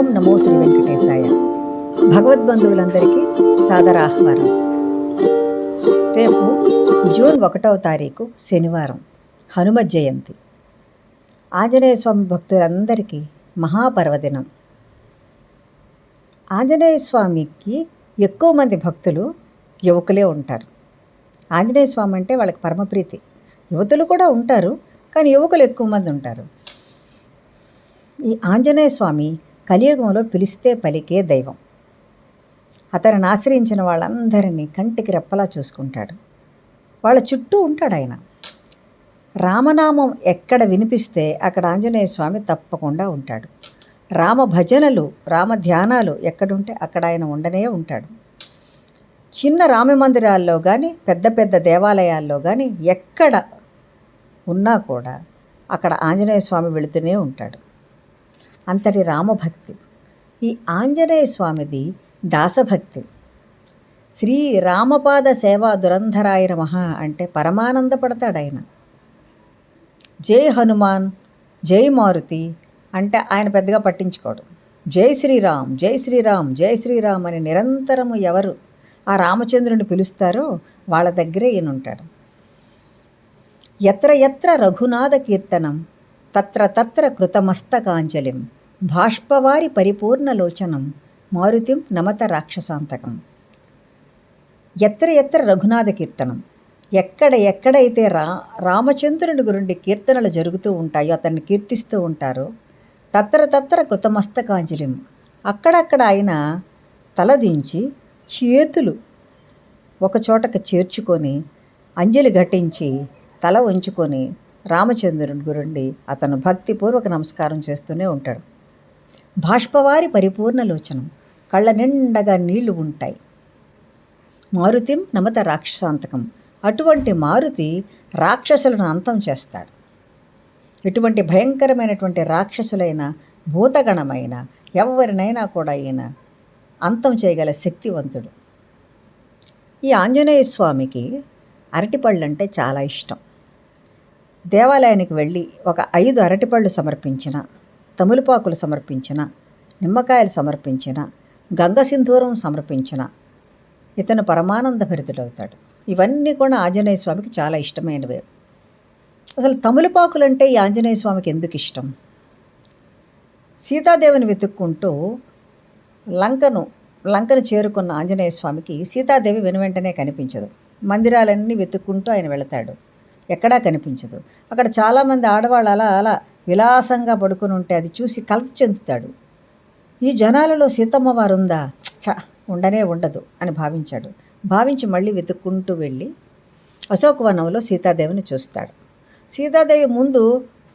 ఓం నమో శ్రీ వెంకటేశాయ. భగవద్బంధువులందరికీ సాదర ఆహ్వానం. రేపు జూన్ 1వ తారీఖు శనివారం, హనుమ జయంతి. ఆంజనేయ స్వామి భక్తులందరికీ మహాపర్వదినం. ఆంజనేయ స్వామికి ఎక్కువ మంది భక్తులు యువకులే ఉంటారు. ఆంజనేయ స్వామి అంటే వాళ్ళకి పరమప్రీతి. యువతులు కూడా ఉంటారు, కానీ యువకులు ఎక్కువ మంది ఉంటారు. ఈ ఆంజనేయ స్వామి కలియుగంలో పిలిస్తే పలికే దైవం. అతనిని ఆశ్రయించిన వాళ్ళందరినీ కంటికి రెప్పలా చూసుకుంటాడు. వాళ్ళ చుట్టూ ఉంటాడు ఆయన. రామనామం ఎక్కడ వినిపిస్తే అక్కడ ఆంజనేయ స్వామి తప్పకుండా ఉంటాడు. రామ భజనలు, రామ ధ్యానాలు ఎక్కడుంటే అక్కడ ఆయన ఉండనే ఉంటాడు. చిన్న రామ మందిరాల్లో కానీ, పెద్ద పెద్ద దేవాలయాల్లో కానీ ఎక్కడ ఉన్నా కూడా అక్కడ ఆంజనేయ స్వామి వెళుతూనే ఉంటాడు. అంతటి రామభక్తి. ఈ ఆంజనేయ స్వామిది దాసభక్తి. శ్రీ రామపాద సేవా దురంధరాయ నమః అంటే పరమానందపడతాడు ఆయన. జై హనుమాన్, జై మారుతి అంటే ఆయన పెద్దగా పట్టించుకోడు. జై శ్రీరామ్, జై శ్రీరామ్, జై శ్రీరామ్ అని నిరంతరము ఎవరు ఆ రామచంద్రుని పిలుస్తారో వాళ్ళ దగ్గరే ఈయన ఉంటాడు. ఎత్ర ఎత్ర రఘునాథ కీర్తనం తత్ర తత్ర కృతమస్తకాంజలిం బాష్పవారి పరిపూర్ణలోచనం మారుతిం నమత రాక్షసాంతకం. ఎత్ర ఎత్ర రఘునాథ కీర్తనం, ఎక్కడైతే రామచంద్రుని గురించి కీర్తనలు జరుగుతూ ఉంటాయో, అతన్ని కీర్తిస్తూ ఉంటారో, తత్ర తత్ర కృతమస్తకాంజలిం అక్కడక్కడ ఆయన తలదించి చేతులు ఒక చోటకు చేర్చుకొని అంజలి ఘటించి తల ఉంచుకొని రామచంద్రుని గురించి అతను భక్తిపూర్వక నమస్కారం చేస్తూనే ఉంటాడు. బాష్పవారి పరిపూర్ణలోచనం, కళ్ళ నిండగా నీళ్లు ఉంటాయి. మారుతిం నమత రాక్షసాంతకం, అటువంటి మారుతి రాక్షసులను అంతం చేస్తాడు. ఎటువంటి భయంకరమైనటువంటి రాక్షసులైన, భూతగణమైన ఎవరినైనా కూడా ఈయన అంతం చేయగల శక్తివంతుడు. ఈ ఆంజనేయ స్వామికి అరటిపళ్ళు అంటే చాలా ఇష్టం. దేవాలయానికి వెళ్ళి ఒక 5 అరటిపళ్ళు సమర్పించిన, తములపాకులు సమర్పించిన, నిమ్మకాయలు సమర్పించిన, గంగసింధూరం సమర్పించిన ఇతను పరమానంద భరితుడవుతాడు. ఇవన్నీ కూడా ఆంజనేయ స్వామికి చాలా ఇష్టమైనవే. అసలు తములపాకులంటే ఈ ఆంజనేయ స్వామికి ఎందుకు ఇష్టం? సీతాదేవిని వెతుక్కుంటూ లంకను చేరుకున్న ఆంజనేయ స్వామికి సీతాదేవి వెనువెంటనే కనిపించదు. మందిరాలన్నీ వెతుక్కుంటూ ఆయన వెళతాడు, ఎక్కడా కనిపించదు. అక్కడ చాలామంది ఆడవాళ్ళు అలా విలాసంగా పడుకుని ఉంటే అది చూసి కలత చెందుతాడు. ఈ జనాలలో సీతమ్మ వారు ఉందా? ఉండనే ఉండదు అని భావించి మళ్ళీ వెతుక్కుంటూ వెళ్ళి అశోకవనంలో సీతాదేవిని చూస్తాడు. సీతాదేవి ముందు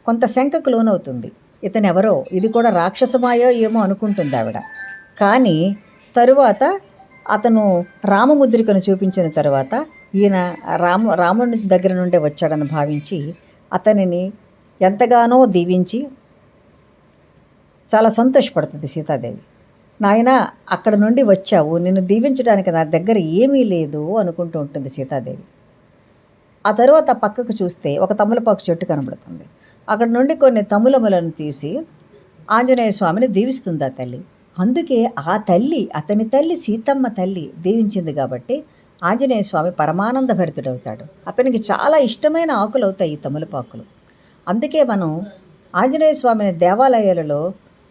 కొంత శంకకు లోనవుతుంది. ఇతను ఎవరో, ఇది కూడా రాక్షసమాయో ఏమో అనుకుంటుంది ఆవిడ. కానీ తరువాత అతను రామముద్రికను చూపించిన తర్వాత ఈయన రాముని దగ్గర నుండే వచ్చాడని భావించి అతనిని ఎంతగానో దీవించి చాలా సంతోషపడుతుంది సీతాదేవి. నాయన అక్కడ నుండి వచ్చావు, నిన్ను దీవించడానికి నా దగ్గర ఏమీ లేదు అనుకుంటూ ఉంటుంది సీతాదేవి. ఆ తర్వాత పక్కకు చూస్తే ఒక తమలపాకు చెట్టు కనబడుతుంది. అక్కడ నుండి కొన్ని తములములను తీసి ఆంజనేయ స్వామిని దీవిస్తుంది ఆ తల్లి. అందుకే ఆ తల్లి, అతని తల్లి సీతమ్మ తల్లి దీవించింది కాబట్టి ఆంజనేయ స్వామి పరమానంద భరితుడవుతాడు. అతనికి చాలా ఇష్టమైన ఆకులు అవుతాయి ఈ తమలపాకులు. అందుకే మనం ఆంజనేయ స్వామిని దేవాలయాలలో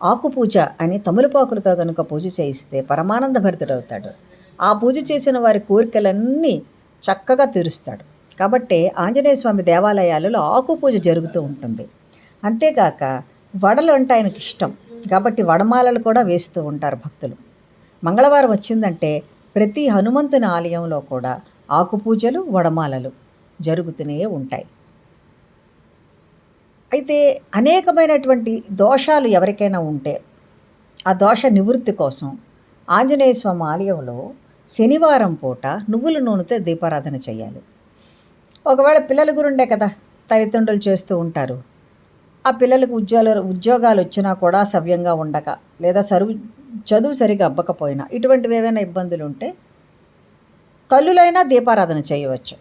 ఆకు పూజ అని తమలపాకులతో కనుక పూజ చేయిస్తే పరమానంద భరితుడవుతాడు. ఆ పూజ చేసిన వారి కోరికలన్నీ చక్కగా తీరుస్తాడు. కాబట్టి ఆంజనేయ స్వామి దేవాలయాలలో ఆకు పూజ జరుగుతూ ఉంటుంది. అంతేకాక వడలు అంటే ఆయనకి ఇష్టం కాబట్టి వడమాలలు కూడా వేస్తూ ఉంటారు భక్తులు. మంగళవారం వచ్చిందంటే ప్రతి హనుమంతుని ఆలయంలో కూడా ఆకుపూజలు, వడమాలలు జరుగుతూనే ఉంటాయి. అయితే అనేకమైనటువంటి దోషాలు ఎవరికైనా ఉంటే ఆ దోష నివృత్తి కోసం ఆంజనేయ స్వామి ఆలయంలో శనివారం పూట నువ్వుల నూనెతో దీపారాధన చేయాలి. ఒకవేళ పిల్లల గురుండే కదా తల్లిదండ్రులు చేస్తూ ఉంటారు. ఆ పిల్లలకు ఉద్యోగాలు వచ్చినా కూడా సవ్యంగా ఉండక, లేదా చదువు సరిగా అవ్వకపోయినా, ఇటువంటివి ఏవైనా ఇబ్బందులు ఉంటే తల్లులైనా దీపారాధన చేయవచ్చు.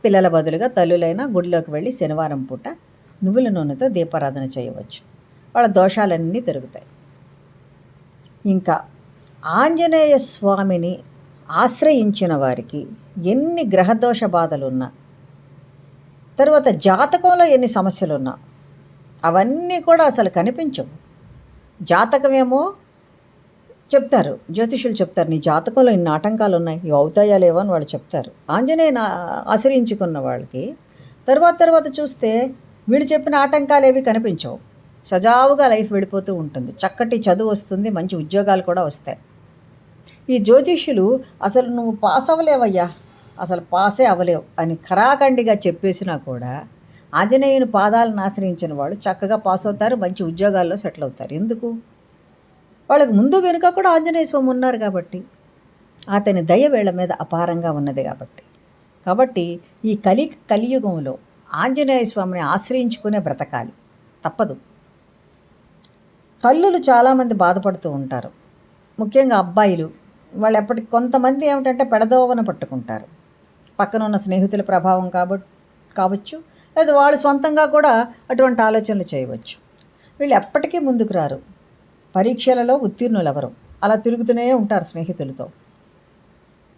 పిల్లల బదులుగా తల్లులైనా గుడిలోకి వెళ్ళి శనివారం పూట నువ్వుల నూనెతో దీపారాధన చేయవచ్చు. వాళ్ళ దోషాలన్నీ తిరుగుతాయి. ఇంకా ఆంజనేయ స్వామిని ఆశ్రయించిన వారికి ఎన్ని గ్రహదోష బాధలున్నా, తర్వాత జాతకంలో ఎన్ని సమస్యలున్నా అవన్నీ కూడా అసలు కనిపించవు. జాతకమేమో చెప్తారు, జ్యోతిషులు చెప్తారు, నీ జాతకంలో ఇన్ని ఆటంకాలు ఉన్నాయి, ఇవి అవుతాయా లేవో అని వాళ్ళు చెప్తారు. ఆంజనేయుని ఆశ్రయించుకున్న వాళ్ళకి తర్వాత చూస్తే వీళ్ళు చెప్పిన ఆటంకాలు ఏవి కనిపించవు. సజావుగా లైఫ్ వెళ్ళిపోతూ ఉంటుంది, చక్కటి చదువు వస్తుంది, మంచి ఉద్యోగాలు కూడా వస్తాయి. ఈ జ్యోతిష్యులు అసలు నువ్వు పాస్ అవ్వలేవయ్యా, అసలు పాసే అవ్వలేవు అని ఖరాఖండిగా చెప్పేసినా కూడా ఆంజనేయుని పాదాలను ఆశ్రయించిన వాళ్ళు చక్కగా పాస్ అవుతారు, మంచి ఉద్యోగాల్లో సెటిల్ అవుతారు. ఎందుకు? వాళ్ళకి ముందు వెనుక కూడా ఆంజనేయ స్వామి ఉన్నారు కాబట్టి, అతని దయ వీళ్ళ మీద అపారంగా ఉన్నది కాబట్టి ఈ కలియుగంలో ఆంజనేయ స్వామిని ఆశ్రయించుకునే బ్రతకాలి, తప్పదు. తల్లులు చాలామంది బాధపడుతూ ఉంటారు, ముఖ్యంగా అబ్బాయిలు. వాళ్ళు ఎప్పటికి కొంతమంది ఏమిటంటే పెడదోవన పట్టుకుంటారు, పక్కన ఉన్న స్నేహితుల ప్రభావం కావచ్చు, లేదా వాళ్ళు సొంతంగా కూడా అటువంటి ఆలోచనలు చేయవచ్చు. వీళ్ళు ఎప్పటికీ ముందుకు రారు, పరీక్షలలో ఉత్తీర్ణులు ఎవరు, అలా తిరుగుతూనే ఉంటారు స్నేహితులతో.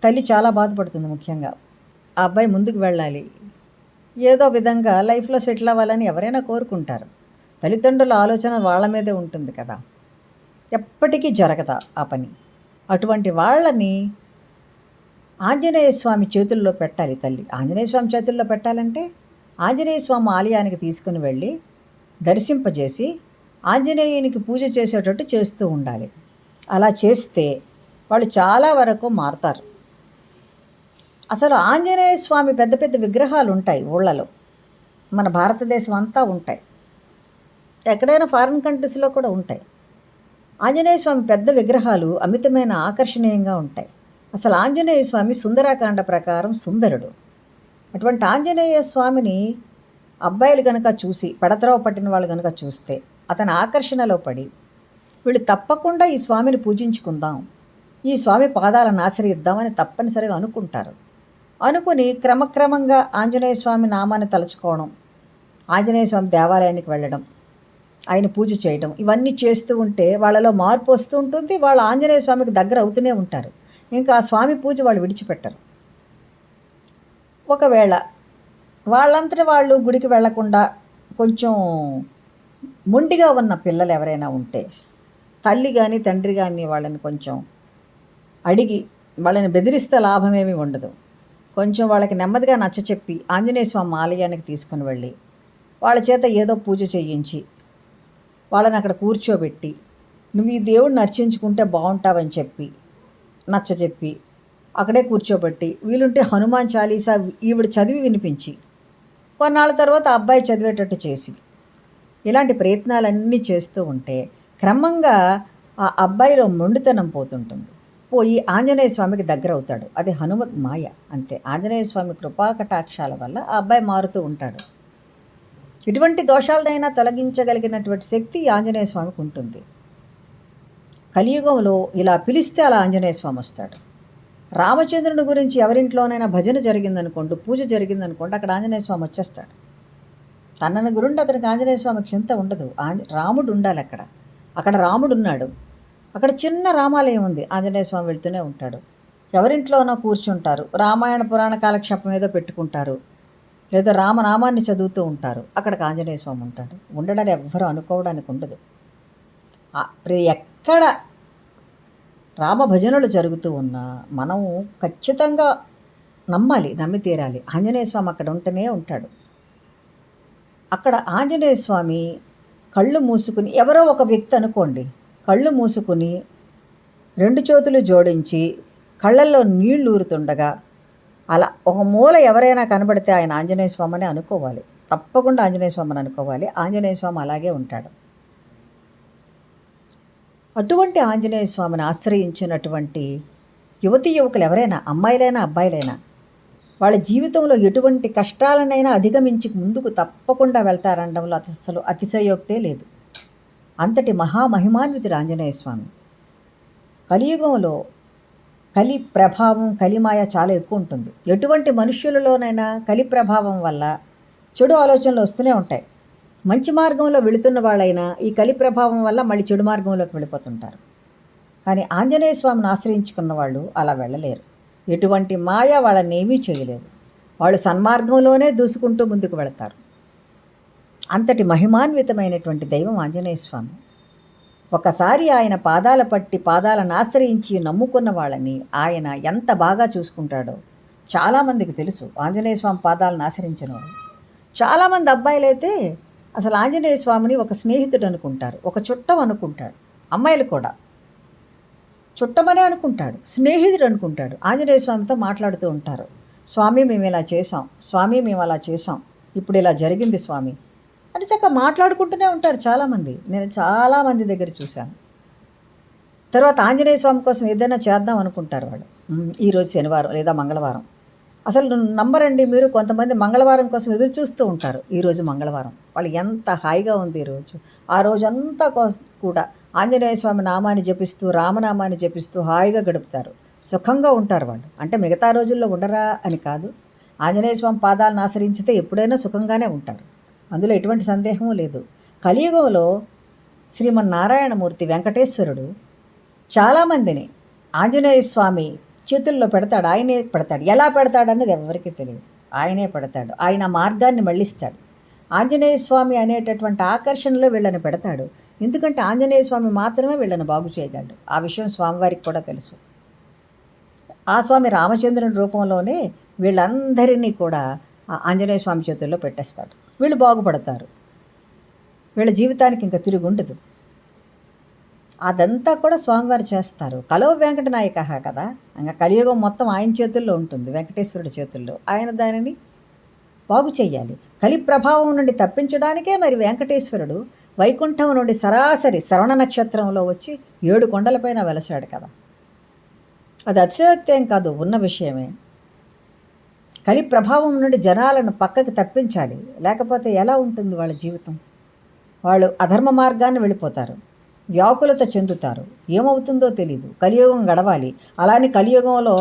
తల్లి చాలా బాధపడుతుంది. ముఖ్యంగా ఆ అబ్బాయి ముందుకు వెళ్ళాలి, ఏదో విధంగా లైఫ్లో సెటిల్ అవ్వాలని ఎవరైనా కోరుకుంటారు. తల్లిదండ్రుల ఆలోచన వాళ్ళ మీదే ఉంటుంది కదా, ఎప్పటికీ జరగదా ఆ పని. అటువంటి వాళ్ళని ఆంజనేయ స్వామి చేతుల్లో పెట్టాలి తల్లి. ఆంజనేయ స్వామి చేతుల్లో పెట్టాలంటే ఆంజనేయ స్వామి ఆలయానికి తీసుకుని వెళ్ళి దర్శింపజేసి ఆంజనేయునికి పూజ చేసేటట్టు చేస్తూ ఉండాలి. అలా చేస్తే వాళ్ళు చాలా వరకు మారుతారు. అసలు ఆంజనేయ స్వామి పెద్ద పెద్ద విగ్రహాలు ఉంటాయి ఊళ్ళలో, మన భారతదేశం అంతా ఉంటాయి, ఎక్కడైనా ఫారిన్ కంట్రీస్లో కూడా ఉంటాయి. ఆంజనేయ స్వామి పెద్ద విగ్రహాలు అమితమైన ఆకర్షణీయంగా ఉంటాయి. అసలు ఆంజనేయ స్వామి సుందరాకాండ ప్రకారం సుందరుడు. అటువంటి ఆంజనేయ స్వామిని అబ్బాయిలు కనుక చూసి, పెడత్రవ పట్టిన వాళ్ళు కనుక చూస్తే అతని ఆకర్షణలో పడి వీళ్ళు తప్పకుండా ఈ స్వామిని పూజించుకుందాం, ఈ స్వామి పాదాలను ఆశ్రయిద్దామని తప్పనిసరిగా అనుకుంటారు. అనుకుని క్రమక్రమంగా ఆంజనేయ స్వామి నామాన్ని తలుచుకోవడం, ఆంజనేయ స్వామి దేవాలయానికి వెళ్ళడం, ఆయన పూజ చేయడం, ఇవన్నీ చేస్తూ ఉంటే వాళ్ళలో మార్పు వస్తూ ఉంటుంది. వాళ్ళు ఆంజనేయ స్వామికి దగ్గర అవుతూనే ఉంటారు. ఇంకా ఆ స్వామి పూజ వాళ్ళు విడిచిపెట్టరు. ఒకవేళ వాళ్ళంతటి వాళ్ళు గుడికి వెళ్లకుండా కొంచెం మొండిగా ఉన్న పిల్లలు ఎవరైనా ఉంటే, తల్లి కానీ తండ్రి కానీ వాళ్ళని కొంచెం అడిగి, వాళ్ళని బెదిరిస్తే లాభమేమీ ఉండదు. కొంచెం వాళ్ళకి నెమ్మదిగా నచ్చచెప్పి ఆంజనేయ స్వామి ఆలయానికి తీసుకుని వెళ్ళి వాళ్ళ చేత ఏదో పూజ చేయించి వాళ్ళని అక్కడ కూర్చోబెట్టి, నువ్వు ఈ దేవుడిని అర్చించుకుంటే బాగుంటావని చెప్పి నచ్చచెప్పి అక్కడే కూర్చోబెట్టి, వీలుంటే హనుమాన్ చాలీసా ఈవిడ చదివి వినిపించి కొన్నాళ్ళ తర్వాత అబ్బాయి చదివేటట్టు చేసి, ఇలాంటి ప్రయత్నాలన్నీ చేస్తూ ఉంటే క్రమంగా ఆ అబ్బాయిలో మొండితనం పోతుంటుంది, పోయి ఆంజనేయ స్వామికి దగ్గర అవుతాడు. అది హనుమత్ మాయ, అంతే. ఆంజనేయ స్వామి కృపాకటాక్షాల వల్ల ఆ అబ్బాయి మారుతూ ఉంటాడు. ఎటువంటి దోషాలనైనా తొలగించగలిగినటువంటి శక్తి ఆంజనేయ స్వామికి ఉంటుంది. కలియుగంలో ఇలా పిలిస్తే అలా ఆంజనేయ స్వామి వస్తాడు. రామచంద్రుని గురించి ఎవరింట్లోనైనా భజన జరిగిందనుకోండి, పూజ జరిగిందనుకోండి, అక్కడ ఆంజనేయ స్వామి వచ్చేస్తాడు. తనని గురుండి అతనికి ఆంజనేయ స్వామికి చింత ఉండదు. రాముడు ఉండాలి అక్కడ రాముడు ఉన్నాడు. అక్కడ చిన్న రామాలయం ఉంది, ఆంజనేయ స్వామి వెళ్తూనే ఉంటాడు. ఎవరింట్లోనో కూర్చుంటారు, రామాయణ పురాణ కాలక్షేపం ఏదో పెట్టుకుంటారు, లేదా రామనామాన్ని చదువుతూ ఉంటారు, అక్కడికి ఆంజనేయ స్వామి ఉంటాడు. ఉండడని ఎవ్వరూ అనుకోవడానికి ఉండదు. ఎక్కడ రామభజనలు జరుగుతూ ఉన్నా మనం ఖచ్చితంగా నమ్మి తీరాలి, ఆంజనేయ స్వామి అక్కడ ఉంటూనే ఉంటాడు. అక్కడ ఆంజనేయ స్వామి కళ్ళు మూసుకుని, ఎవరో ఒక వ్యక్తి అనుకోండి, కళ్ళు మూసుకుని 2 చేతులు జోడించి కళ్ళల్లో నీళ్లు ఊరుతుండగా అలా ఒక మూల ఎవరైనా కనబడితే ఆయన ఆంజనేయ స్వామి అని అనుకోవాలి, తప్పకుండా ఆంజనేయ స్వామి అని అనుకోవాలి. ఆంజనేయ స్వామి అలాగే ఉంటాడు. అటువంటి ఆంజనేయ స్వామిని ఆశ్రయించినటువంటి యువకులు ఎవరైనా, అమ్మాయిలైనా అబ్బాయిలైనా, వాళ్ళ జీవితంలో ఎటువంటి కష్టాలనైనా అధిగమించి ముందుకు తప్పకుండా వెళ్తారనడంలో అసలు అతిశయోక్తే లేదు. అంతటి మహామహిమాన్వితుడు ఆంజనేయ స్వామి. కలియుగంలో కలి ప్రభావం, కలిమాయ చాలా ఎక్కువ ఉంటుంది. ఎటువంటి మనుష్యులలోనైనా కలి ప్రభావం వల్ల చెడు ఆలోచనలు వస్తూనే ఉంటాయి. మంచి మార్గంలో వెళుతున్న వాళ్ళైనా ఈ కలి ప్రభావం వల్ల మళ్ళీ చెడు మార్గంలోకి వెళ్ళిపోతుంటారు. కానీ ఆంజనేయ స్వామిని ఆశ్రయించుకున్న వాళ్ళు అలా వెళ్ళలేరు. ఎటువంటి మాయ వాళ్ళని ఏమీ చేయలేదు. వాళ్ళు సన్మార్గంలోనే దూసుకుంటూ ముందుకు వెళతారు. అంతటి మహిమాన్వితమైనటువంటి దైవం ఆంజనేయ స్వామి. ఒకసారి ఆయన పాదాల పట్టి పాదాలను ఆశ్రయించి నమ్ముకున్న వాళ్ళని ఆయన ఎంత బాగా చూసుకుంటాడో చాలామందికి తెలుసు. ఆంజనేయ స్వామి పాదాలను ఆశ్రయించిన వాళ్ళు చాలామంది అబ్బాయిలైతే అసలు ఆంజనేయ స్వామిని ఒక స్నేహితుడు అనుకుంటారు, ఒక చుట్టం అనుకుంటాడు. అమ్మాయిలు కూడా చుట్టమనే అనుకుంటాడు, స్నేహితుడు అనుకుంటాడు. ఆంజనేయ స్వామితో మాట్లాడుతూ ఉంటారు. స్వామి మేము ఇలా చేసాం, స్వామి మేము అలా చేసాం, ఇప్పుడు ఇలా జరిగింది స్వామి అని చక్కగా మాట్లాడుకుంటూనే ఉంటారు చాలామంది. నేను చాలామంది దగ్గర చూశాను. తర్వాత ఆంజనేయ స్వామి కోసం ఏదైనా చేద్దాం అనుకుంటారు వాళ్ళు. ఈరోజు శనివారం లేదా మంగళవారం, అసలు నమ్మరండి మీరు, కొంతమంది మంగళవారం కోసం ఎదురు చూస్తూ ఉంటారు. ఈరోజు మంగళవారం, వాళ్ళు ఎంత హాయిగా ఉంది ఈరోజు. ఆ రోజంతా కూడా ఆంజనేయ స్వామి నామాన్ని జపిస్తూ రామనామాన్ని జపిస్తూ హాయిగా గడుపుతారు, సుఖంగా ఉంటారు వాళ్ళు. అంటే మిగతా రోజుల్లో ఉండరా అని కాదు, ఆంజనేయ స్వామి పాదాలను ఆశ్రయించితే ఎప్పుడైనా సుఖంగానే ఉంటారు, అందులో ఎటువంటి సందేహము లేదు. కలియుగంలో శ్రీమన్నారాయణమూర్తి వెంకటేశ్వరుడు చాలామందిని ఆంజనేయ స్వామి చేతుల్లో పెడతాడు, ఆయనే పెడతాడు. ఎలా పెడతాడన్నది ఎవరికీ తెలియదు, ఆయనే పెడతాడు. ఆయన మార్గాన్ని మళ్ళిస్తాడు. ఆంజనేయ స్వామి అనేటటువంటి ఆకర్షణలో వీళ్ళని పెడతాడు. ఎందుకంటే ఆంజనేయ స్వామి మాత్రమే వీళ్ళని బాగు చేయగలడు. ఆ విషయం స్వామివారికి కూడా తెలుసు. ఆ స్వామి రామచంద్రుని రూపంలోనే వీళ్ళందరినీ కూడా ఆంజనేయ స్వామి చేతుల్లో పెట్టేస్తాడు. వీళ్ళు బాగుపడతారు, వీళ్ళ జీవితానికి ఇంకా తిరిగి ఉండదు. అదంతా కూడా స్వామివారు చేస్తారు. కలో వెంకటనాయక కదా, ఇంకా కలియుగం మొత్తం ఆయన చేతుల్లో ఉంటుంది, వెంకటేశ్వరుడి చేతుల్లో. ఆయన దానిని బాగు చెయ్యాలి. కలి ప్రభావం నుండి తప్పించడానికే మరి వెంకటేశ్వరుడు వైకుంఠం నుండి సరాసరి శ్రవణ నక్షత్రంలో వచ్చి 7 కొండలపైన వెలసాడు కదా. అది అతిశయోక్తి కాదు, ఉన్న విషయమే. కలి ప్రభావం నుండి జనాలను పక్కకి తప్పించాలి, లేకపోతే ఎలా ఉంటుంది వాళ్ళ జీవితం? వాళ్ళు అధర్మ మార్గాన్ని వెళ్ళిపోతారు, వ్యాకులత చెందుతారు, ఏమవుతుందో తెలీదు. కలియుగం గడవాలి. అలానే కలియుగంలో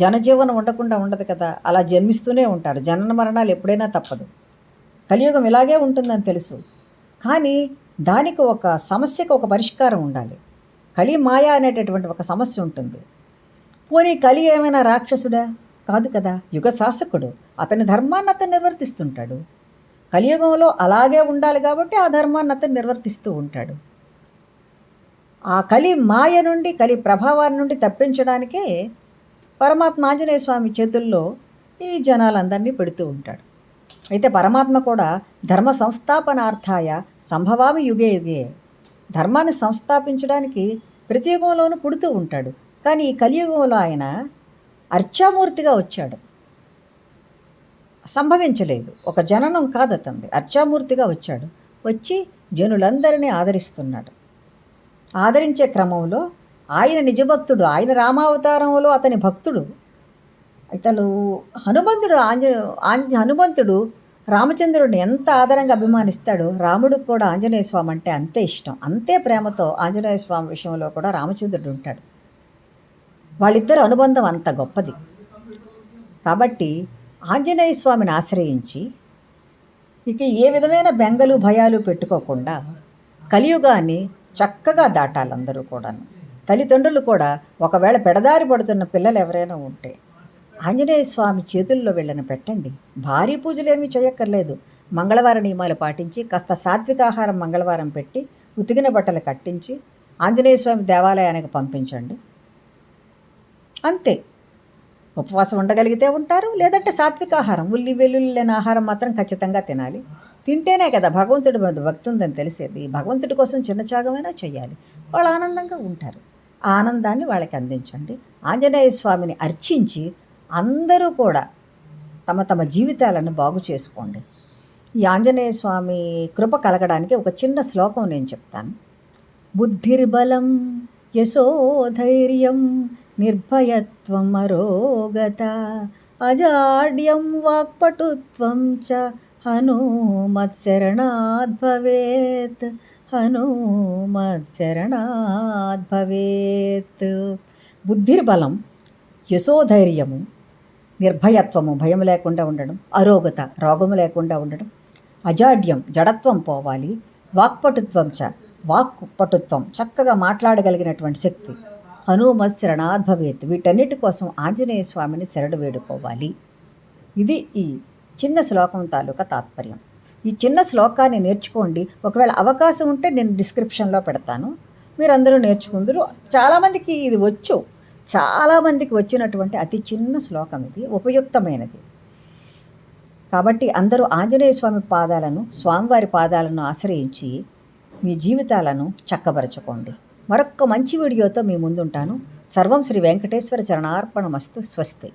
జనజీవనం ఉండకుండా ఉండదు కదా, అలా జన్మిస్తూనే ఉంటారు. జనన మరణాలు ఎప్పుడైనా తప్పదు. కలియుగం ఇలాగే ఉంటుందని తెలుసు, కానీ దానికి ఒక సమస్యకు ఒక పరిష్కారం ఉండాలి. కలి మాయ అనేటటువంటి ఒక సమస్య ఉంటుంది. పోనీ కలి ఏమైనా రాక్షసుడా? కాదు కదా, యుగ శాసకుడు. అతని ధర్మాన్ని అతను నిర్వర్తిస్తుంటాడు. కలియుగంలో అలాగే ఉండాలి కాబట్టి ఆ ధర్మాన్ని అతను నిర్వర్తిస్తూ ఉంటాడు. ఆ కలి మాయ నుండి, కలి ప్రభావాన్ని నుండి తప్పించడానికే పరమాత్మ ఆంజనేయ స్వామి చేతుల్లో ఈ జనాలందరినీ పెడుతూ ఉంటాడు. అయితే పరమాత్మ కూడా ధర్మ సంస్థాపనార్థాయ సంభవామి యుగే యుగే, ధర్మాన్ని సంస్థాపించడానికి ప్రతి యుగంలోనూ పుడుతూ ఉంటాడు. కానీ ఈ కలియుగంలో ఆయన అర్చామూర్తిగా వచ్చాడు, సంభవించలేదు. ఒక జననం కాదతంది, అర్చామూర్తిగా వచ్చాడు. వచ్చి జనులందరినీ ఆదరిస్తున్నాడు. ఆదరించే క్రమంలో ఆయన నిజభక్తుడు, ఆయన రామావతారంలో అతని భక్తుడు. ఇతను హనుమంతుడు రామచంద్రుడిని ఎంత ఆదరంగా అభిమానిస్తాడో రాముడికి కూడా ఆంజనేయ స్వామి అంటే అంతే ఇష్టం, అంతే ప్రేమతో ఆంజనేయ స్వామి విషయంలో కూడా రామచంద్రుడు ఉంటాడు. వాళ్ళిద్దరు అనుబంధం అంత గొప్పది. కాబట్టి ఆంజనేయ స్వామిని ఆశ్రయించి ఇక ఏ విధమైన బెంగలు భయాలు పెట్టుకోకుండా కలియుగాన్ని చక్కగా దాటాలి అందరూ కూడాను. తల్లిదండ్రులు కూడా ఒకవేళ పెడదారి పడుతున్న పిల్లలు ఎవరైనా ఉంటే ఆంజనేయ స్వామి చేతుల్లో వీళ్ళని పెట్టండి. భారీ పూజలేమీ చేయక్కర్లేదు. మంగళవార నియమాలు పాటించి కాస్త సాత్విక ఆహారం మంగళవారం పెట్టి ఉతికిన బట్టలు కట్టించి ఆంజనేయ స్వామి దేవాలయానికి పంపించండి, అంతే. ఉపవాసం ఉండగలిగితే ఉంటారు, లేదంటే సాత్విక ఆహారం, ఉల్లి వెల్లుల్లి లేని ఆహారం మాత్రం ఖచ్చితంగా తినాలి. తింటేనే కదా భగవంతుడి భక్తి ఉందని తెలిసేది. భగవంతుడి కోసం చిన్న త్యాగమైనా చేయాలి. వాళ్ళు ఆనందంగా ఉంటారు. ఆ ఆనందాన్ని వాళ్ళకి అందించండి. ఆంజనేయ స్వామిని అర్చించి అందరూ కూడా తమ తమ జీవితాలను బాగు చేసుకోండి. ఈ ఆంజనేయ స్వామి కృప కలగడానికి ఒక చిన్న శ్లోకం నేను చెప్తాను. బుద్ధిర్బలం యశోధైర్యం నిర్భయత్వం అరోగత అజాడ్యం వాక్పటుత్వం చ హనుమత్శరణాద్ భవేత్, హనుమత్శరణాద్ భవేత్. బుద్ధిర్బలం, యశోధైర్యము, నిర్భయత్వము, భయం లేకుండా ఉండడం, అరోగత, రోగము లేకుండా ఉండడం, అజాడ్యం, జడత్వం పోవాలి, వాక్పటుత్వం చ, వాక్పటుత్వం, చక్కగా మాట్లాడగలిగినటువంటి శక్తి, హనుమత్ శరణాద్ భవేత్. వీటన్నిటి కోసం ఆంజనేయ స్వామిని శరణు వేడుకోవాలి. ఇది ఈ చిన్న శ్లోకం తాలూకా తాత్పర్యం. ఈ చిన్న శ్లోకాన్ని నేర్చుకోండి. ఒకవేళ అవకాశం ఉంటే నేను డిస్క్రిప్షన్లో పెడతాను, మీరందరూ నేర్చుకుందరు. చాలామందికి ఇది వచ్చు, చాలామందికి వచ్చినటువంటి అతి చిన్న శ్లోకం ఇది, ఉపయుక్తమైనది. కాబట్టి అందరూ ఆంజనేయ స్వామి పాదాలను, స్వామివారి పాదాలను ఆశ్రయించి మీ జీవితాలను చక్కబరచుకోండి. మరొక్క మంచి వీడియోతో మీ ముందుంటాను. సర్వం శ్రీ వెంకటేశ్వర చరణార్పణమస్తు. స్వస్తి.